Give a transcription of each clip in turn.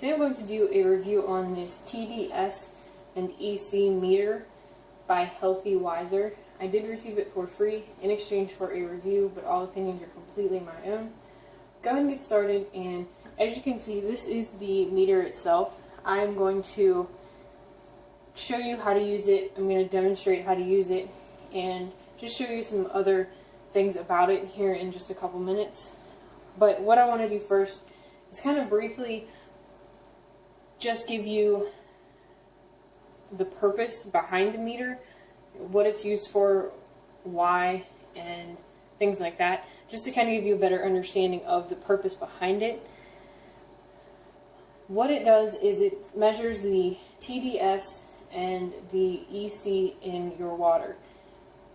Today I'm going to do a review on this TDS and EC meter by HealthyWiser. I did receive it for free in exchange for a review, but all opinions are completely my own. Go ahead and get started, and as you can see, this is the meter itself. I'm going to show you how to use it. I'm going to demonstrate how to use it and just show you some other things about it here in just a couple minutes. But what I want to do first is kind of briefly just give you the purpose behind the meter, what it's used for, why, and things like that, just to kind of give you a better understanding of the purpose behind it. What it does is it measures the TDS and the EC in your water.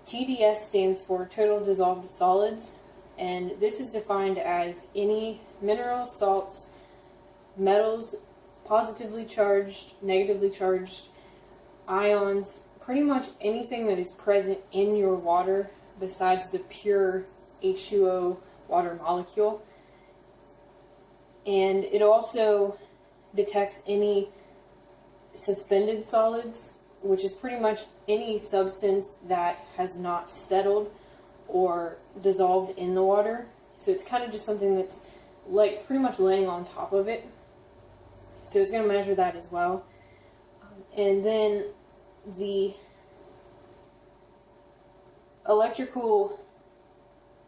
TDS stands for total dissolved solids, and this is defined as any minerals, salts, metals, positively charged, negatively charged, ions, pretty much anything that is present in your water besides the pure H2O water molecule. And it also detects any suspended solids, which is pretty much any substance that has not settled or dissolved in the water. So it's kind of just something that's like pretty much laying on top of it. So it's going to measure that as well. And then the electrical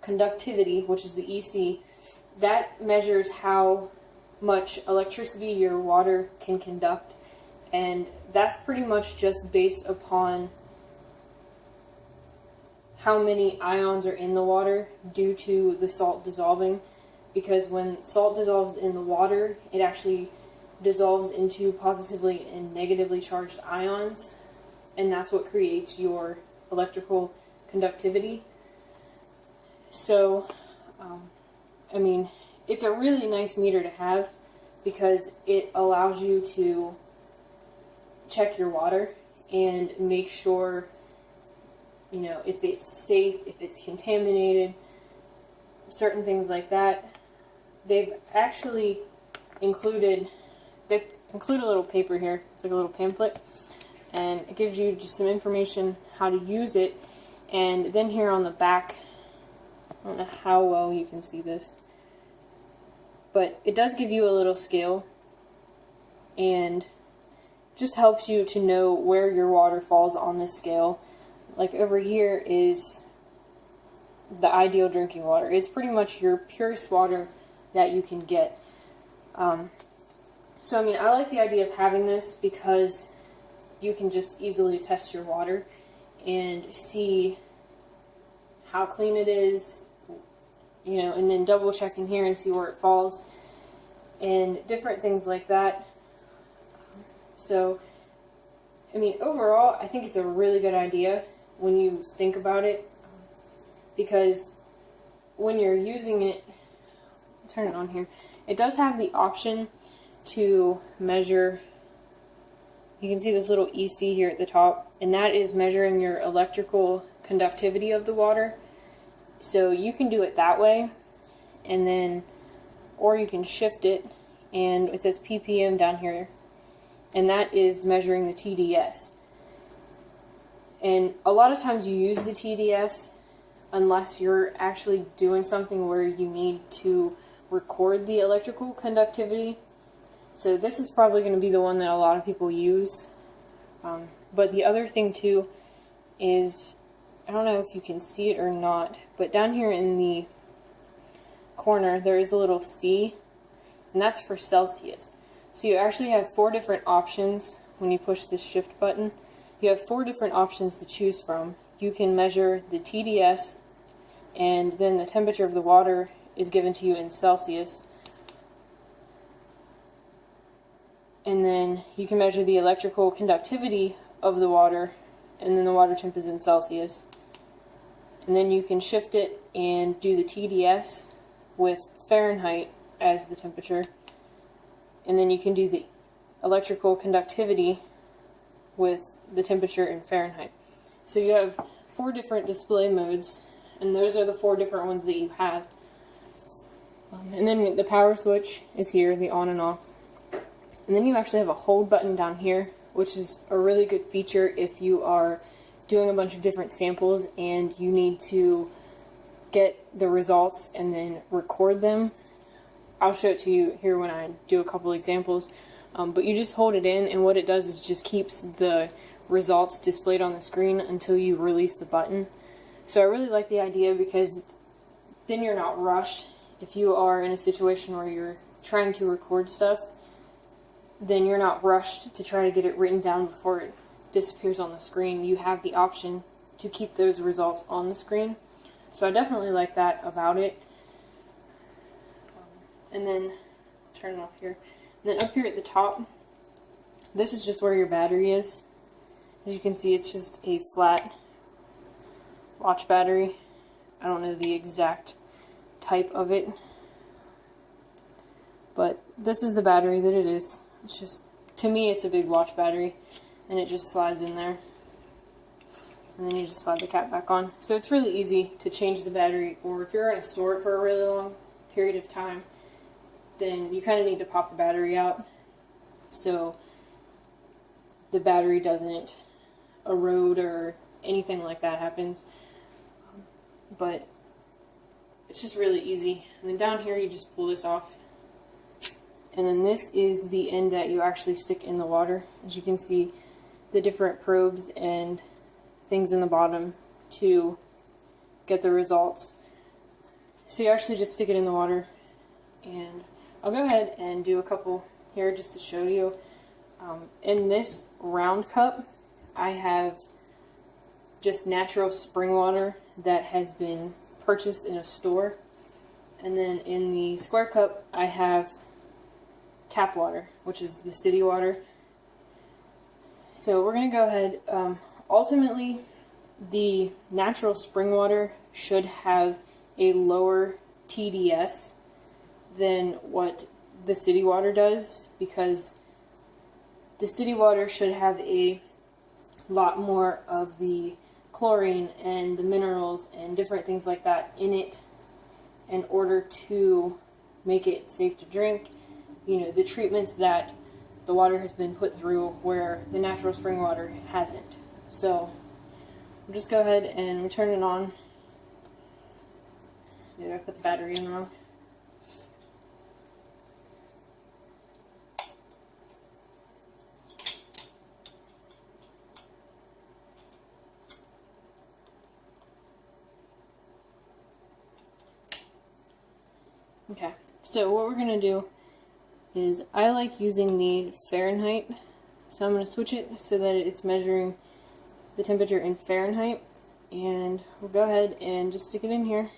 conductivity, which is the EC, that measures how much electricity your water can conduct. And that's pretty much just based upon how many ions are in the water due to the salt dissolving. Because when salt dissolves in the water, it actually dissolves into positively and negatively charged ions, and that's what creates your electrical conductivity. So, I mean, it's a really nice meter to have because it allows you to check your water and make sure, you know, if it's safe, if it's contaminated, certain things like that. They've actually included a little paper here. It's like a little pamphlet, and it gives you just some information how to use it. And then here on the back, I don't know how well you can see this, but it does give you a little scale and just helps you to know where your water falls on this scale. Like over here is the ideal drinking water. It's pretty much your purest water that you can get. So I mean, I like the idea of having this because you can just easily test your water and see how clean it is, you know, and then double check in here and see where it falls and different things like that. So, I mean, overall, I think it's a really good idea when you think about it, because when you're using it, turn it on here, it does have the option to measure. You can see this little EC here at the top, and that is measuring your electrical conductivity of the water. So you can do it that way, and then, or you can shift it, and it says ppm down here, and that is measuring the TDS. And a lot of times you use the TDS unless you're actually doing something where you need to record the electrical conductivity. So this is probably going to be the one that a lot of people use. But the other thing too is, I don't know if you can see it or not, but down here in the corner there is a little C, and that's for Celsius. So you actually have 4 different options when you push this shift button. You have 4 different options to choose from. You can measure the TDS, and then the temperature of the water is given to you in Celsius. And then you can measure the electrical conductivity of the water, and then the water temp is in Celsius. And then you can shift it and do the TDS with Fahrenheit as the temperature. And then you can do the electrical conductivity with the temperature in Fahrenheit. So you have 4 different display modes, and those are the 4 different ones that you have. And then the power switch is here, the on and off. And then you actually have a hold button down here, which is a really good feature if you are doing a bunch of different samples and you need to get the results and then record them. I'll show it to you here when I do a couple examples. But you just hold it in, and what it does is just keeps the results displayed on the screen until you release the button. So I really like the idea because then you're not rushed. If you are in a situation where you're trying to record stuff, then you're not rushed to try to get it written down before it disappears on the screen. You have the option to keep those results on the screen. So I definitely like that about it. And then turn it off here. And then up here at the top, this is just where your battery is. As you can see, it's just a flat watch battery. I don't know the exact type of it, but this is the battery that it is. It's just, to me, it's a big watch battery, and it just slides in there. And then you just slide the cap back on. So it's really easy to change the battery, or if you're going to store it for a really long period of time, then you kind of need to pop the battery out so the battery doesn't erode or anything like that happens. But it's just really easy. And then down here you just pull this off. And then this is the end that you actually stick in the water. As you can see, the different probes and things in the bottom to get the results. So you actually just stick it in the water, and I'll go ahead and do a couple here just to show you. In this round cup, I have just natural spring water that has been purchased in a store. And then in the square cup, I have tap water, which is the city water. So we're going to go ahead. Ultimately, the natural spring water should have a lower TDS than what the city water does, because the city water should have a lot more of the chlorine and the minerals and different things like that in it in order to make it safe to drink. You know, the treatments that the water has been put through where the natural spring water hasn't. So we'll just go ahead and turn it on. Maybe I put the battery in wrong. Okay, so what we're going to do is, I like using the Fahrenheit, so I'm going to switch it so that it's measuring the temperature in Fahrenheit, and we'll go ahead and just stick it in here.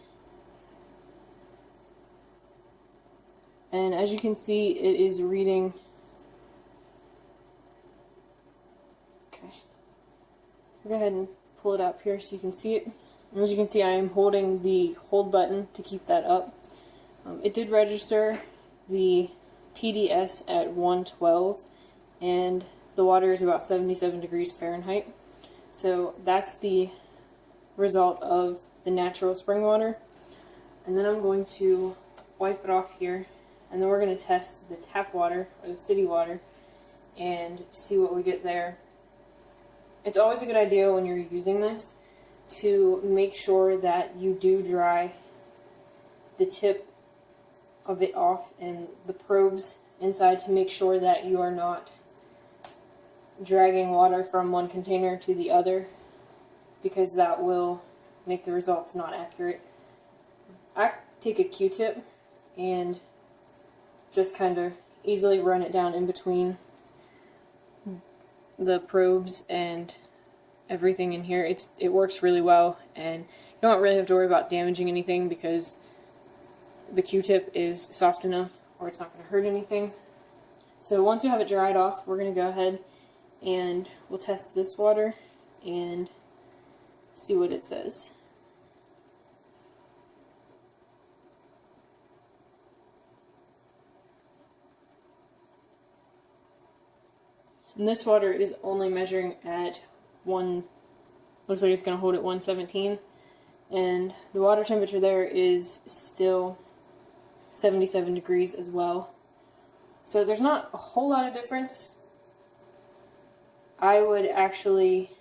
And as you can see, it is reading. Okay, so go ahead and pull it up here so you can see it. And as you can see, I am holding the hold button to keep that up. It did register the TDS at 112, and the water is about 77 degrees Fahrenheit. So that's the result of the natural spring water. And then I'm going to wipe it off here, and then we're going to test the tap water, or the city water, and see what we get there. It's always a good idea when you're using this to make sure that you do dry the tip of it off and the probes inside, to make sure that you are not dragging water from one container to the other, because that will make the results not accurate. I take a Q-tip and just kind of easily run it down in between the probes and everything in here. It works really well, and you don't really have to worry about damaging anything because the Q-tip is soft enough, or it's not going to hurt anything. So once you have it dried off, we're going to go ahead and we'll test this water and see what it says. And this water is only measuring at looks like it's going to hold at 117, and the water temperature there is still 77 degrees as well. So there's not a whole lot of difference. I would actually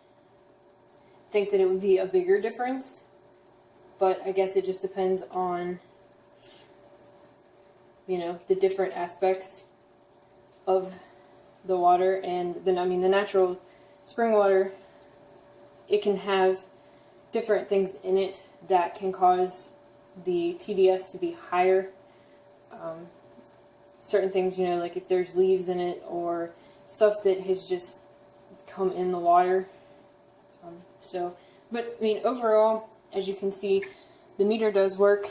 think that it would be a bigger difference, but I guess it just depends on, you know, the different aspects of the water. And then, I mean, the natural spring water, it can have different things in it that can cause the TDS to be higher. Certain things, you know, like if there's leaves in it or stuff that has just come in the water. But I mean, overall, as you can see, the meter does work.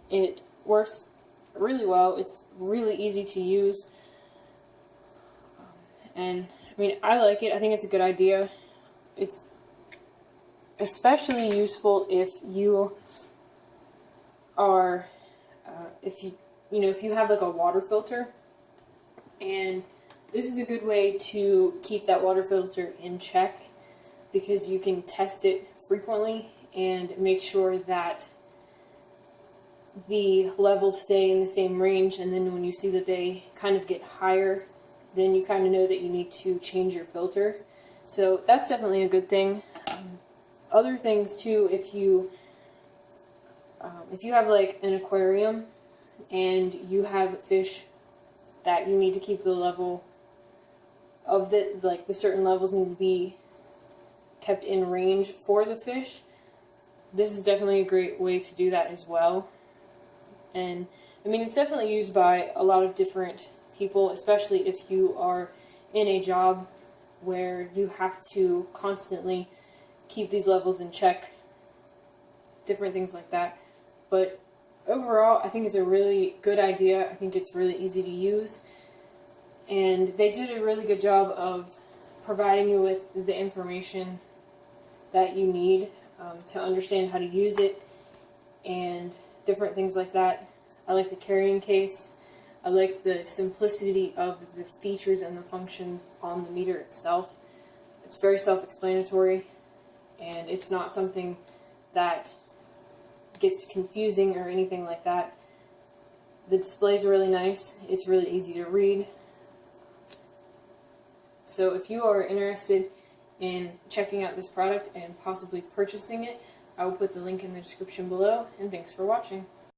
It works really well. It's really easy to use. And I mean, I like it. I think it's a good idea. It's especially useful if you are, if you have like a water filter, and this is a good way to keep that water filter in check, because you can test it frequently and make sure that the levels stay in the same range, and then when you see that they kind of get higher, then you kind of know that you need to change your filter. So that's definitely a good thing. Other things too, if you have like an aquarium and you have fish that you need to keep the level of the certain levels need to be kept in range for the fish, this is definitely a great way to do that as well. And I mean, it's definitely used by a lot of different people, especially if you are in a job where you have to constantly keep these levels in check, different things like that. But overall, I think it's a really good idea. I think it's really easy to use, and they did a really good job of providing you with the information that you need to understand how to use it and different things like that. I like the carrying case. I like the simplicity of the features and the functions on the meter itself. It's very self-explanatory, and it's not something that gets confusing or anything like that. The display's really nice. It's really easy to read. So if you are interested in checking out this product and possibly purchasing it, I will put the link in the description below, and thanks for watching.